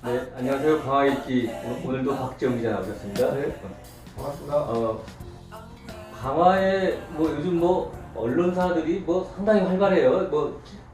네, 안녕하세요. 강화일기 오늘도 박재영 기자 나오셨습니다. 네, 반갑습니다. 강화에 뭐 요즘 뭐 언론사들이 뭐 상당히 활발해요.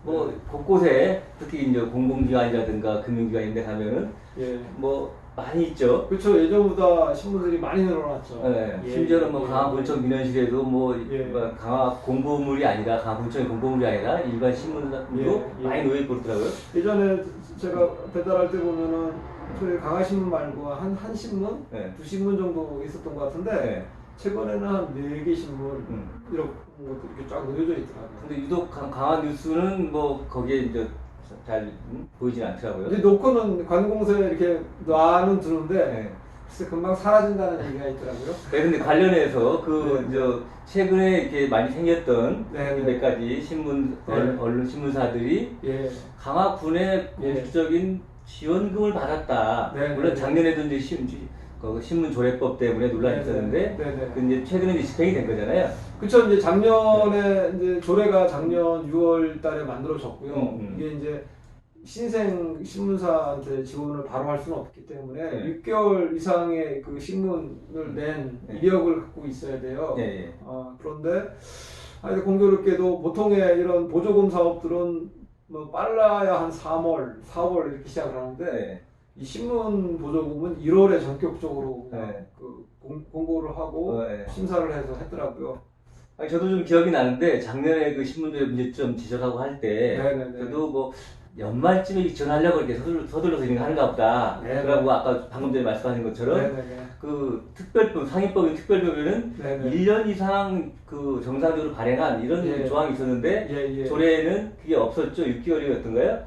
뭐 곳곳에 특히 이제 공공기관이라든가 금융기관인데 가면은 예, 뭐 많이 있죠. 그렇죠. 예전보다 신문들이 많이 늘어났죠. 네, 예, 심지어는 뭐 예, 강화군청 민원실에도 뭐 예. 강화 공보물이 아니라 강화군청의 공보물이 아니라 일반 신문도 예. 많이 놓여 있더라고요. 예전에 제가 배달할 때 보면은 저희 강화신문 말고 한 신문, 네. 두 신문 정도 있었던 것 같은데 네. 최근에는 한 4개 신문 이런 것도 이렇게 쫙 놓여져 있더라고요. 근데 유독 강화 뉴스는 뭐 거기에 이제 잘 보이진 않더라고요. 근데 놓고는 관공서에 이렇게 놔는 두는데 네. 글쎄 금방 사라진다는 얘기가 있더라고요. 네, 근데 관련해서 네. 최근에 이렇게 많이 생겼던 네. 몇 가지 신문 네. 언론 신문사들이 예, 강화군의 예. 공식적인 지원금을 받았다. 네. 물론 네. 작년에도 이제 신문 조례법 때문에 논란이 네. 있었는데, 네. 네. 그 이제 최근에 이제 집행이 된 거잖아요. 그쵸. 이제 작년에 이제 조례가 작년 6월 달에 만들어졌고요. 이게 이제 신생 신문사한테 지원을 바로 할 수는 없기 때문에 네. 6개월 이상의 그 신문을 낸 네. 이력을 갖고 있어야 돼요. 예. 그런데 하여튼 공교롭게도 보통의 이런 보조금 사업들은 뭐 빨라야 한 3월, 4월 이렇게 시작을 하는데 네. 이 신문 보조금은 1월에 전격적으로 네. 그 공고를 하고 네. 심사를 해서 했더라고요. 아니, 저도 좀 기억이 나는데 작년에 그 신문들의 문제점 지적하고 할 때 네네네. 저도 뭐 연말쯤에 지원하려고 이렇게 서둘러서 이런 거 하는가 보다. 네네. 그러고 아까 방금 전에 말씀하신 것처럼 네네네. 그 특별법, 상위법인 특별법에는 네네. 1년 이상 그 정상적으로 발행한 이런 예. 조항이 있었는데 예. 조례에는 그게 없었죠. 6개월이었던가요?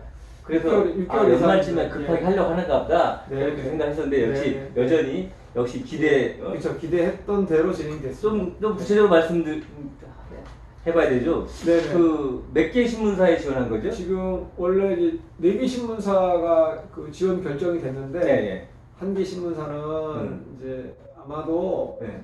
그래서 6개월 연말쯤에 이상. 급하게 예. 하려고 하는가 보다. 네, 그렇게 네. 생각했었는데 역시 네. 여전히 역시 기대 그렇죠. 기대했던 대로 진행됐습니다. 좀 구체적으로 해봐야 되죠. 네네. 그 몇 개 신문사에 지원한 거죠? 지금 원래 이제 4개 신문사가 그 지원 결정이 됐는데 네. 한 개 신문사는 이제 아마도 네.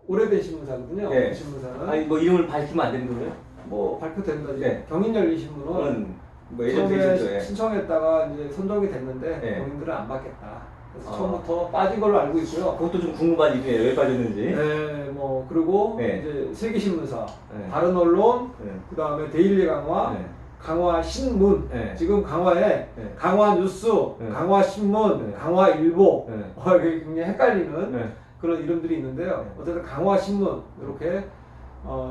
오래된 신문사거든요. 네. 그 신문사는 아니 뭐 이름을 밝히면 안 되는 거예요? 뭐 발표된다. 네. 경인열린신문은 뭐 예전부터 처음에 있었죠. 예. 신청했다가 이제 선정이 됐는데 네. 본인들은 안 받겠다. 그래서 아. 처음부터 빠진 걸로 알고 있고요. 그것도 좀 궁금한 일이에요. 왜 빠졌는지. 네, 뭐 그리고 네. 이제 세계 신문사, 네. 다른 언론, 네. 그 다음에 데일리 강화, 네. 강화 신문. 네. 지금 강화에 네. 강화 뉴스, 네. 강화 신문, 네. 강화 일보. 네. 이게 굉장히 헷갈리는 네. 그런 이름들이 있는데요. 네. 어쨌든 강화 신문 이렇게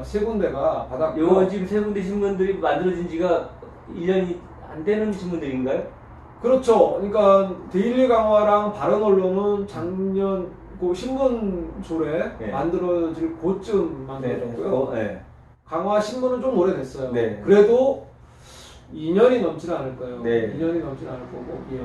세 군데가 받았고. 요 지금 세 군데 신문들이 만들어진 지가 1년이 안 되는 신문들인가요? 그렇죠. 그러니까 데일리 강화랑 바른 언론은 작년 그 신문 조례 네. 만들어질 고쯤 만들어졌고요. 네. 강화 신문은 좀 오래됐어요. 네. 그래도 2년이 넘지는 않을 거예요. 네. 2년이 넘지는 않을 거고. 예.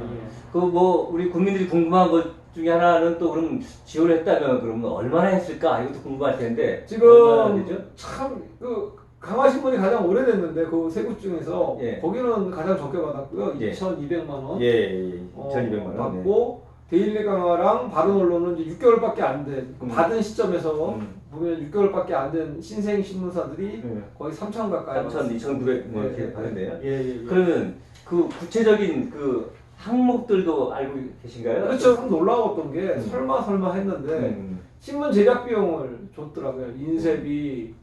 그 뭐 우리 국민들이 궁금한 것 중에 하나는 또 그럼 지원을 했다면 그러면 얼마나 했을까? 이것도 궁금할 텐데. 얼마나 지금 되죠? 참 그 강화 신문이 가장 오래됐는데 그 세 곳 중에서 예. 거기는 가장 적게 받았고요. 예. 2,200만 원. 예. 2,200만 원 받고 데일리 강화랑 바른 언론은 이제 6개월밖에 안 된. 받은 시점에서 음. 보면 6개월밖에 안 된 신생 신문사들이 거의 3,000 가까이 3,000, 2,900 뭐 이렇게 네. 받은데요. 예. 그러면 그 구체적인 그 항목들도 알고 계신가요? 그렇죠. 참 놀라웠던 게 설마 했는데 음. 신문 제작 비용을 줬더라고요. 인쇄비,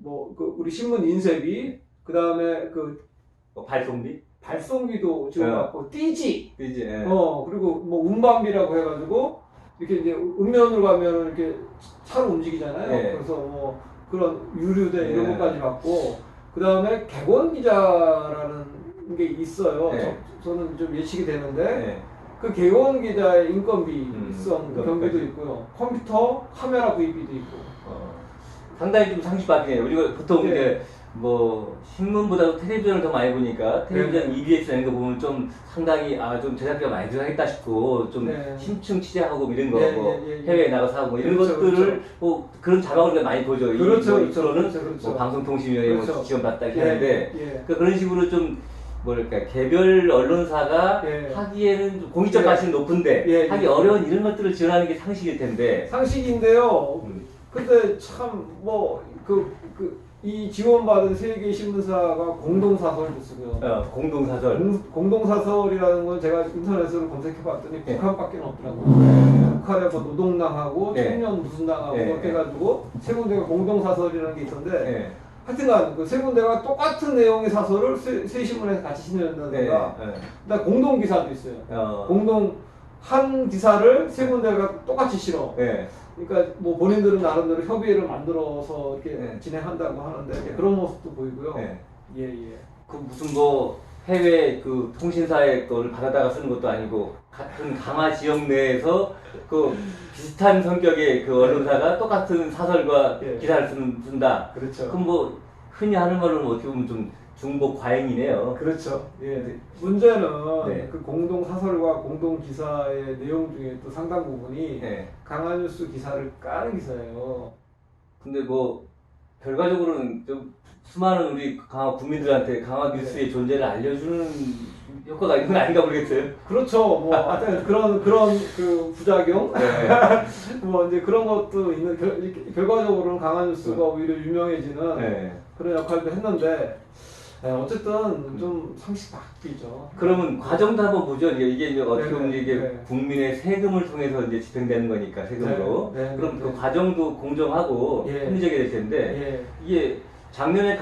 뭐 그 우리 신문 인쇄비, 그 다음에 그 발송비? 발송비도 지원받고 띠지, 그지. 예. 그리고 뭐 운반비라고 해가지고 이렇게 이제 읍면으로 가면 이렇게 차로 움직이잖아요. 네. 그래서 뭐 그런 유류대 이런 네. 것까지 받고 그 다음에 객원 기자라는 게 있어요. 네. 저는 좀 예측이 되는데. 예. 그 개원 기자의 인건비성 인건비까지. 경비도 있고요. 컴퓨터, 카메라 구입비도 있고. 상당히 좀 상식적이네요. 우리가 보통 네. 이제 뭐 신문보다도 텔레비전을 더 많이 보니까 텔레비전 EBS 이런 거 보면 좀 상당히 좀 제작비가 많이 들어가겠다 싶고 좀 네. 심층 취재하고 이런 거 네, 뭐 예. 해외에 나가서 하고 뭐 이런 그렇죠, 것들을 그렇죠. 뭐 그런 자막을 우리가 많이 보죠. 그렇죠, 뭐 그렇죠, 이쪽으로는 그렇죠. 뭐 방송통신위원회 뭐 그렇죠. 지원받다 이렇게 예, 하는데 예. 그런 식으로 좀 뭐랄까 개별 언론사가 예. 하기에는 좀 공익적 예. 가치는 높은데 예, 하기 예. 어려운 이런 것들을 지원하는 게 상식일 텐데 상식인데요. 음. 근데 참 뭐 이 지원받은 세 개의 신문사가 공동사설도 쓰고요. 공동사설. 공동사설이라는 건 제가 인터넷으로 검색해봤더니 네. 북한밖에 없더라고요. 북한에 뭐 노동당하고 네. 청년 무슨 당하고 네. 그렇게 해가지고 세 군데가 공동사설이라는 게 있던데 네. 하여튼간 그 세 군데가 똑같은 내용의 사설을 세 신문에서 같이 실린다든가 그다음 공동 기사도 있어요. 공동 한 기사를 세 군데가 똑같이 실어. 네. 그러니까 뭐 본인들은 나름대로 협의회를 만들어서 이렇게 네. 진행한다고 하는데 그런 모습도 보이고요. 네. 예, 예. 그 무슨 뭐 해외 그 통신사의 거를 받아다가 쓰는 것도 아니고 같은 강화 지역 내에서 그 비슷한 성격의 그 언론사가 똑같은 사설과 예. 기사를 쓴다. 그렇죠. 그럼 뭐 흔히 하는 말로는 어떻게 보면 좀 중복 과잉이네요. 그렇죠. 예. 문제는 네. 그 공동 사설과 공동 기사의 내용 중에 또 상당 부분이 네. 강화뉴스 기사를 까는 기사예요. 근데 뭐 결과적으로는 좀 수많은 우리 강화 국민들한테 강화 뉴스의 존재를 알려주는 효과가 있는 건 아닌가 모르겠어요. 그렇죠. 뭐 하여튼 그런 그 부작용 네. 뭐 이제 그런 것도 있는 결과적으로는 강화뉴스가 오히려 유명해지는 네. 그런 역할도 했는데 어쨌든 좀 상식 바뀌죠. 그러면 과정도 한번 보죠. 이게 이제 어떻게 보면 이게 네. 국민의 세금을 통해서 이제 집행되는 거니까 세금으로. 네. 네. 그럼 네. 그 과정도 공정하고 예. 합리적이 될 텐데 예. 이게 작년에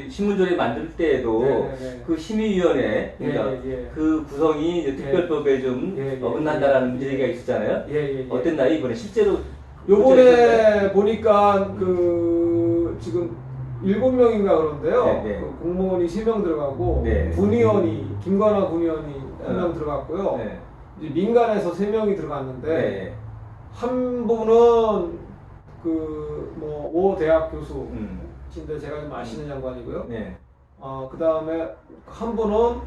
신문조례 만들 때에도 네. 그 심의위원회 그러니까 예. 그 구성이 이제 특별법에 좀 예. 어긋난다라는 예. 문제가 있었잖아요. 예. 어땠나요 이번에 실제로? 요번에 보니까 그 지금 7명인가 그러는데요. 네. 그 공무원이 3명 들어가고 네. 군의원이 김관아 군의원이 1명 들어갔고요. 네. 이제 민간에서 3명이 들어갔는데 네. 한 분은 그뭐 대학 교수인데 제가 좀 아시는 양반이고요. 네. 그 다음에 한 분은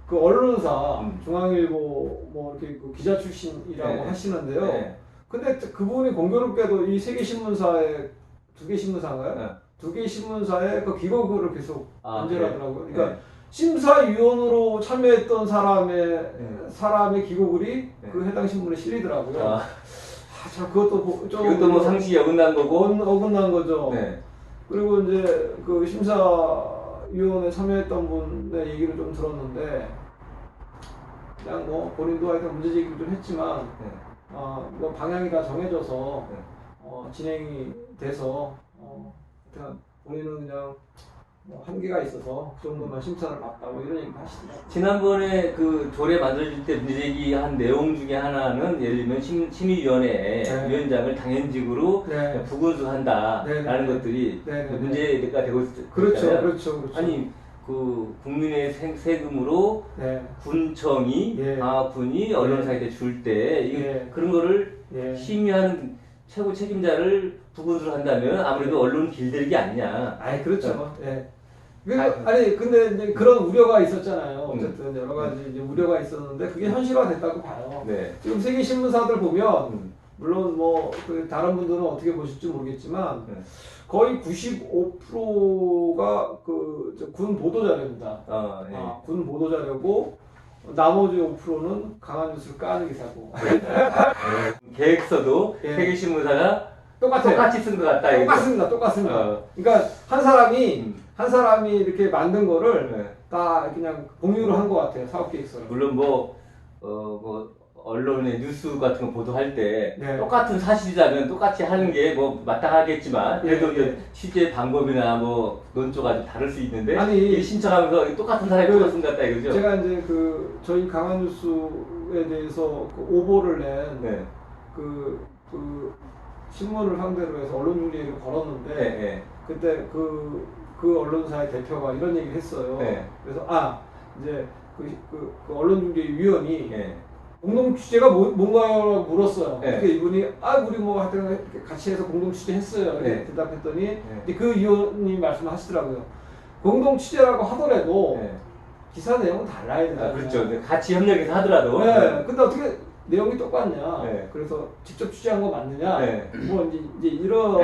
그 언론사 중앙일보 뭐 이렇게 그 기자 출신이라고 네. 하시는데요. 네. 근데 그분이 공교롭게도 이 세계 신문사에 2개 신문사인가요? 네. 2개 신문사에 그 기고글을 계속 연재하더라고요. 네. 그러니까 심사위원으로 참여했던 사람의 기고글이 그 해당 신문에 실리더라고요. 참 그것도 좀 이것도 뭐 상식이 어긋난 거고. 어긋난 거죠. 네. 그리고 이제 그 심사위원회 참여했던 분의 얘기를 좀 들었는데 그냥 뭐 본인도 하여튼 문제 제기를 좀 했지만 네. 뭐 방향이 다 정해져서 네. 진행이 돼서 하여튼 본인은 그냥 뭐 한계가 있어서 그 정도만 심사를 받다 뭐 이런 얘기 하시더라고요. 지난번에 그 조례 만들어질 때 문제 제기한 내용 중에 하나는 예를 들면 심의위원회 네. 위원장을 당연직으로 네. 부근수한다라는 네. 것들이 네. 문제가 되고 있잖아요. 그렇죠. 아니 그 국민의 세금으로 네. 군청이 예. 강화군이 언론사한테 줄 때 예. 그런 거를 예. 심의하는 최고 책임자를 부근수로 한다면 아무래도 언론 길들이기 아니냐. 그렇죠. 예. 아니 근데 이제 그런 우려가 있었잖아요. 어쨌든 여러 가지 이제 우려가 있었는데 그게 현실화됐다고 봐요. 네. 지금 세계 신문사들 보면 물론 뭐 그 다른 분들은 어떻게 보실지 모르겠지만 거의 95%가 그 군 보도 자료입니다. 네. 군 보도 자료고 나머지 5%는 강한 뉴스를 까는 기사고. 계획서도 예. 세계 신문사가 똑같아요. 똑같이 쓴 것 같다. 이거죠? 똑같습니다. 그러니까 한 사람이 이렇게 만든 거를 네. 다 그냥 공유를 한 것 같아요. 사업 계획서를. 물론 뭐 언론의 뉴스 같은 거 보도할 때 네. 똑같은 사실이라면 똑같이 하는 게 뭐 마땅하겠지만 그래도 예. 이제 실제 방법이나 뭐 논조가 좀 다를 수 있는데 아니, 이게 신청하면서 똑같은 사람이 똑같은 것 같다 이거죠? 제가 이제 그 저희 강한뉴스에 대해서 그 오보를 낸 네. 그 신문을 상대로 해서 언론중재를 걸었는데 네. 그때 그 언론사의 대표가 이런 얘기를 했어요. 네. 그래서 이제 그 언론중재위원이 네. 공동 취재가 뭔가요? 물었어요. 네. 그러니까 이분이 우리 뭐 하여튼 이렇게 같이 해서 공동 취재했어요. 이렇게 네. 대답했더니 이제 그 위원님이 말씀하시더라고요. 공동 취재라고 하더라도 네. 기사 내용은 달라야 된다. 그렇죠. 같이 협력해서 하더라도. 네. 근데 어떻게 내용이 똑같냐? 네. 그래서 직접 취재한 거 맞느냐? 네. 뭐 이제 이런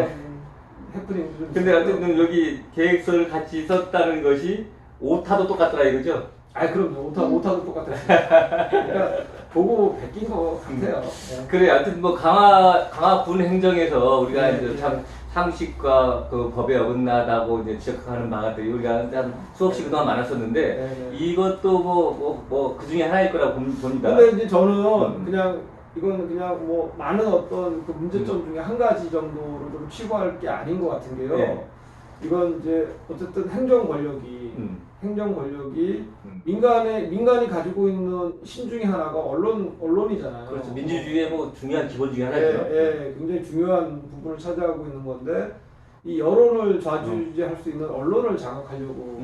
해프닝 좀. 근데 어쨌든 여기 계획서를 같이 썼다는 것이 오타도 똑같더라 이거죠? 그럼요. 오타도 똑같았어요. 그러니까 보고 베낀 거 같아요. 네. 그래, 하여튼 뭐 강화군 행정에서 우리가 네, 이제 참 상식과 그 법에 어긋나다고 이제 지적하는 바가들이 우리가 한 수없이 그동안 많았었는데 네네. 이것도 뭐 그 중에 하나일 거라고 봅니다. 근데 이제 저는 그냥 이건 그냥 뭐 많은 어떤 그 문제점 중에 한 가지 정도로 좀 치부할 게 아닌 것 같은 게요. 네. 이건 이제 어쨌든 행정 권력이 민간이 가지고 있는 힘 중에 하나가 언론이잖아요. 그렇죠. 민주주의의 뭐 중요한 기본 중에 하나죠. 예, 굉장히 중요한 부분을 차지하고 있는 건데 이 여론을 좌지우지할 수 있는 언론을 장악하려고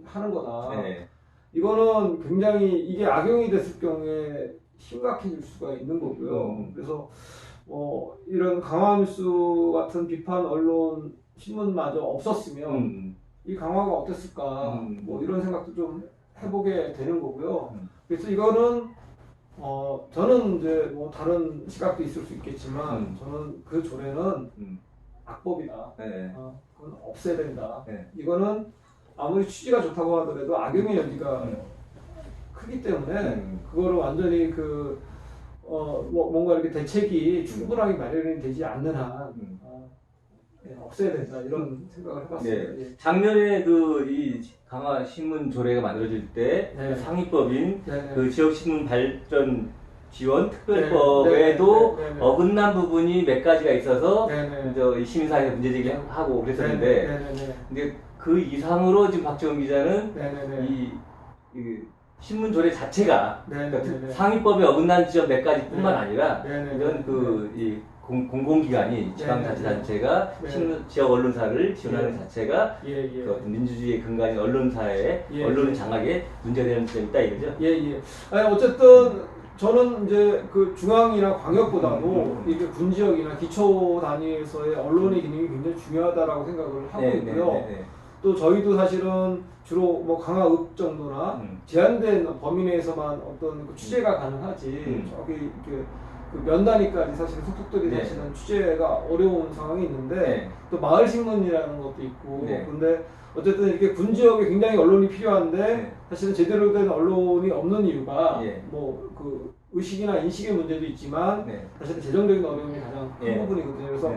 하는 거다. 네. 이거는 굉장히 이게 악용이 됐을 경우에 심각해질 수가 있는 거고요. 그래서 이런 강화뉴스 같은 비판 언론 신문마저 없었으면 이 강화가 어땠을까 뭐 이런 생각도 좀 해보게 되는 거고요. 그래서 이거는 저는 이제 뭐 다른 시각도 있을 수 있겠지만 저는 그 조례는 악법이다. 네. 그건 없애야 된다. 네. 이거는 아무리 취지가 좋다고 하더라도 악용의 여지가 크기 때문에 그거를 완전히 뭔가 이렇게 대책이 충분하게 마련이 되지 않는 한 없애야 된다 이런 생각을 해봤습니다. 네. 작년에 이 강화 신문 조례가 만들어질 때 네. 상위법인 네. 그 지역 신문 발전 지원 특별법에도 네. 어긋난 부분이 몇 가지가 있어서 네. 이 시민사회에서 문제 제기하고 그랬었는데 근데 그 이상으로 지금 박지원 기자는 이 신문 조례 자체가 그러니까 상위법에 어긋난 지역 몇 가지뿐만 아니라 이런 이 공공기관이 지방자치단체가 지역 언론사를 지원하는 자체가 그 민주주의의 근간인 언론사의 언론 장악에 문제되는 점이 있다 이거죠? 아니, 어쨌든 저는 이제 그 중앙이나 광역보다도 이게 군지역이나 기초 단위에서의 언론의 기능이 굉장히 중요하다라고 생각을 하고 있고요. 또 저희도 사실은 주로 뭐 강화읍 정도나 제한된 범위 내에서만 어떤 그 취재가 가능하지 저기 이렇게 그 면 단위까지 사실은 속속들이 사실은 취재가 어려운 상황이 있는데 또 마을 신문이라는 것도 있고 근데 어쨌든 이렇게 군지역에 굉장히 언론이 필요한데 사실은 제대로 된 언론이 없는 이유가 뭐 그 의식이나 인식의 문제도 있지만 사실은 재정적인 어려움이 가장 큰 부분이거든요. 그래서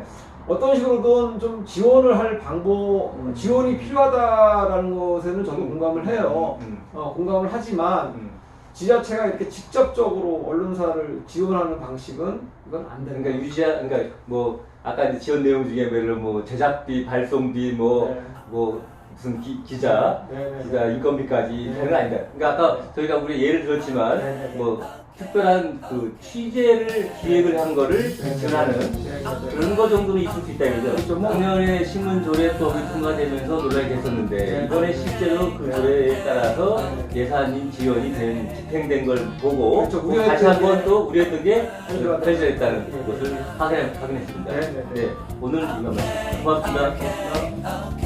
어떤 식으로든 좀 지원을 할 방법, 지원이 필요하다라는 것에는 저도 공감을 해요. 공감을 하지만 지자체가 이렇게 직접적으로 언론사를 지원하는 방식은 이건 안 된다. 그러니까 뭐 아까 이제 지원 내용 중에 뭐 제작비, 발송비, 무슨 기자 인건비까지 그런 아니다. 그러니까 아까 저희가 우리 예를 들었지만 뭐 특별한 그 취재를 기획을 한 거를 지원하는 그런 거 정도는 있을 수 있다 이거죠. 작년에 신문 조례법이 통과되면서 논란이 됐었는데 이번에 실제로 그 조례에 따라서 예산인 지원이 집행된 걸 보고 다시 한번 또 우려했던 게 현실했다는 것을 확인했습니다. 오늘 이만 고맙습니다.